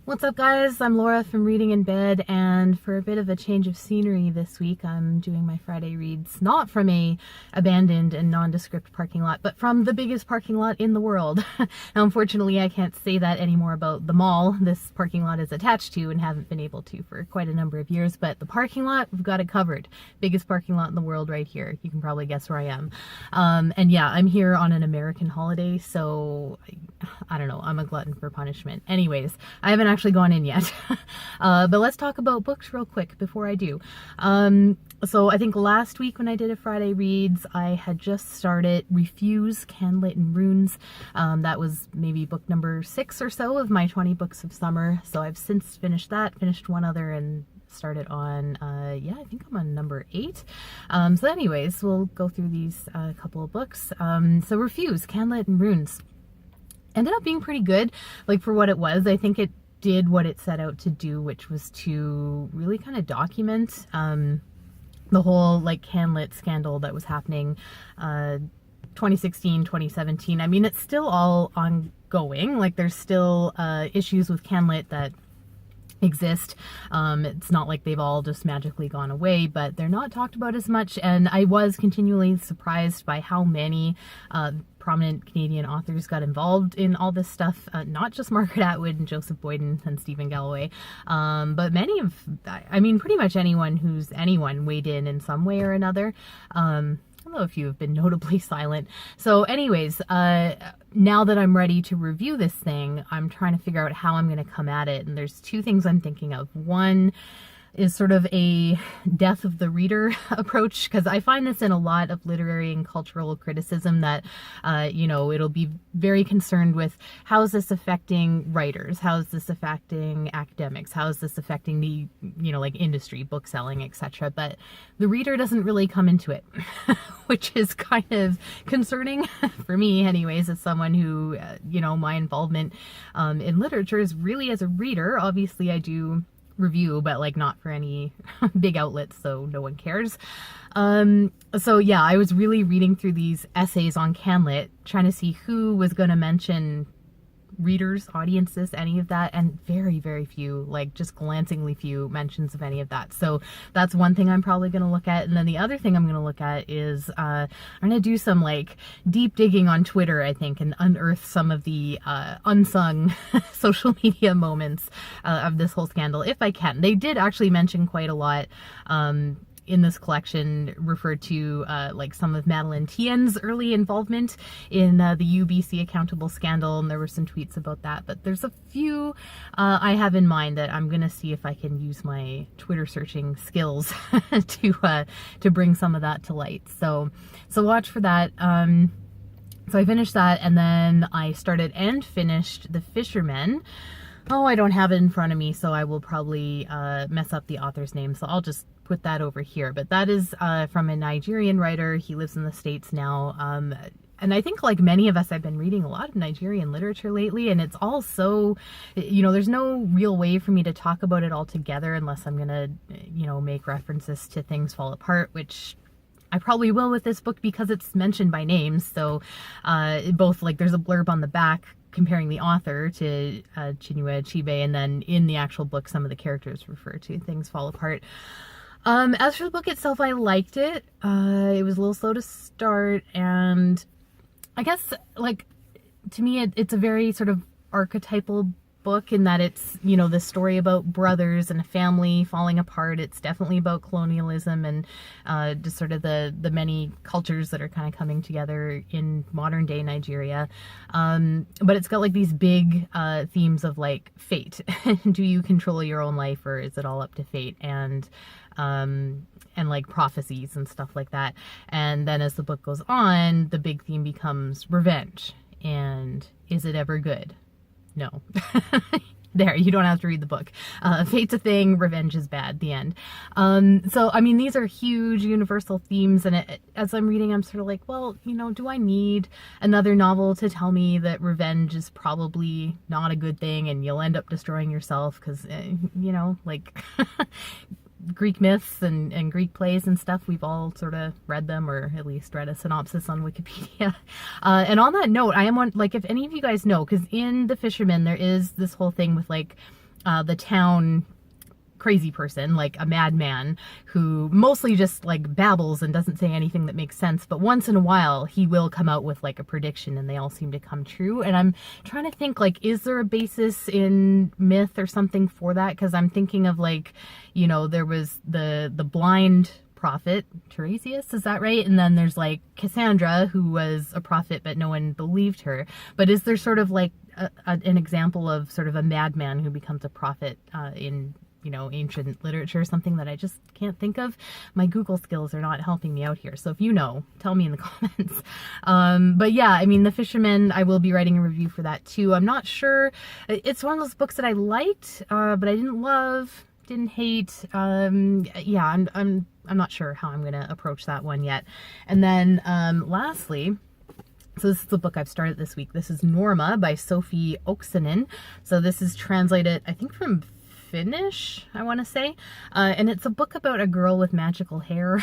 What's up, guys? I'm Laura from Reading in Bed, and for a bit of a change of scenery this week, I'm doing my Friday reads not from a abandoned and nondescript parking lot, but from the biggest parking lot in the world. Now, unfortunately, I can't say that anymore about the mall this parking lot is attached to, and haven't been able to for quite a number of years, but the parking lot, we've got it covered. Biggest parking lot in the world right here. You can probably guess where I am. And yeah, I'm here on an American holiday, so I don't know, I'm a glutton for punishment. Anyways, I haven't actually gone in yet. But let's talk about books real quick before I do. So I think last week when I did a Friday reads, I had just started Refuse, CanLit and Runes. That was maybe book number 6 or so of my 20 books of summer. So I've since finished that, finished one other, and started on, yeah, I think I'm on number 8. So anyways, we'll go through these couple of books. So Refuse, CanLit and Runes ended up being pretty good, like for what it was. I think it did what it set out to do, which was to really kind of document the whole like CanLit scandal that was happening 2016, 2017. I mean, it's still all ongoing. Like there's still issues with CanLit that exist. It's not like they've all just magically gone away, but they're not talked about as much. And I was continually surprised by how many prominent Canadian authors got involved in all this stuff. Not just Margaret Atwood and Joseph Boyden and Stephen Galloway, but many of, I mean, pretty much anyone who's weighed in some way or another. Although a few have been notably silent. So anyways, now that I'm ready to review this thing, I'm trying to figure out how I'm going to come at it. And there's two things I'm thinking of. One is sort of a death of the reader approach, because I find this in a lot of literary and cultural criticism that, you know, it'll be very concerned with how is this affecting writers? How is this affecting academics? How is this affecting the, you know, like industry, book selling, etc. But the reader doesn't really come into it, which is kind of concerning for me anyways, as someone who, you know, my involvement in literature is really as a reader. Obviously I do review, but like not for any big outlets, so no one cares. So yeah, I was really reading through these essays on CanLit, trying to see who was going to mention readers, audiences, any of that, and very, very few, like just glancingly few mentions of any of that. So that's one thing I'm probably going to look at. And then the other thing I'm going to look at is I'm going to do some like deep digging on Twitter, I think, and unearth some of the unsung social media moments of this whole scandal, if I can. They did actually mention quite a lot in this collection, referred to like some of Madeleine Tien's early involvement in the UBC accountable scandal, and there were some tweets about that. But there's a few I have in mind that I'm gonna see if I can use my Twitter searching skills to bring some of that to light. So watch for that. So I finished that, and then I started and finished The Fishermen. Oh, I don't have it in front of me, so I will probably mess up the author's name, so I'll just put that over here. But that is from a Nigerian writer. He lives in the States now. And I think like many of us, I've been reading a lot of Nigerian literature lately, and it's all so, you know, there's no real way for me to talk about it all together unless I'm gonna, you know, make references to Things Fall Apart, which I probably will with this book because it's mentioned by name. So both, like, there's a blurb on the back comparing the author to Chinua Achebe, and then in the actual book some of the characters refer to Things Fall Apart. As for the book itself, I liked it. It was a little slow to start, and I guess, like, to me it's a very sort of archetypal book in that it's, you know, this story about brothers and a family falling apart. It's definitely about colonialism and just sort of the many cultures that are kind of coming together in modern day Nigeria. But it's got like these big themes of like fate. Do you control your own life, or is it all up to fate? And like prophecies and stuff like that. And then as the book goes on, the big theme becomes revenge. And is it ever good? No. There, you don't have to read the book. Fate's a thing, revenge is bad, the end. So, I mean, these are huge universal themes, and as I'm reading, I'm sort of like, well, you know, do I need another novel to tell me that revenge is probably not a good thing and you'll end up destroying yourself? Because, you know, like... Greek myths and Greek plays and stuff, we've all sort of read them, or at least read a synopsis on Wikipedia. And on that note, I am on, like, if any of you guys know, because in The Fisherman there is this whole thing with like the town crazy person, like a madman who mostly just like babbles and doesn't say anything that makes sense, but once in a while he will come out with like a prediction and they all seem to come true. And I'm trying to think, like, is there a basis in myth or something for that? Because I'm thinking of, like, you know, there was the blind prophet Tiresias, is that right? And then there's like Cassandra, who was a prophet but no one believed her. But is there sort of like an example of sort of a madman who becomes a prophet in, you know, ancient literature, something that I just can't think of? My Google skills are not helping me out here. So if you know, tell me in the comments. But yeah, I mean, The Fisherman, I will be writing a review for that too. I'm not sure. It's one of those books that I liked, but I didn't love, didn't hate. Yeah, I'm not sure how I'm going to approach that one yet. And then lastly, so this is the book I've started this week. This is Norma by Sofi Oksanen. So this is translated, I think, from Finnish, I want to say, and it's a book about a girl with magical hair.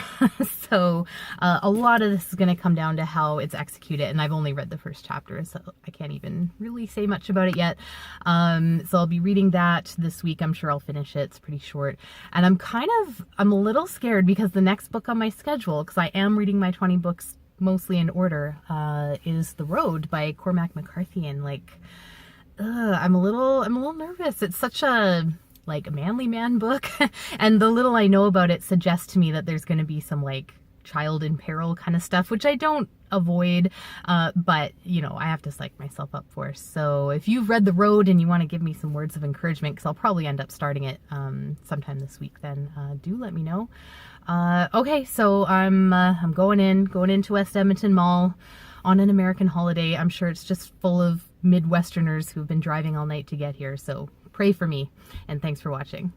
So a lot of this is going to come down to how it's executed, and I've only read the first chapter, so I can't even really say much about it yet. So I'll be reading that this week. I'm sure I'll finish it. It's pretty short, and I'm a little scared because the next book on my schedule, because I am reading my 20 books mostly in order, is The Road by Cormac, McCarthy, and like, I'm a little nervous. It's such a like manly man book, and the little I know about it suggests to me that there's going to be some like child in peril kind of stuff, which I don't avoid, but you know, I have to psych myself up for. So if you've read The Road and you want to give me some words of encouragement, because I'll probably end up starting it sometime this week, then do let me know. Okay, so I'm going into West Edmonton Mall on an American holiday. I'm sure it's just full of Midwesterners who've been driving all night to get here, so pray for me, and thanks for watching.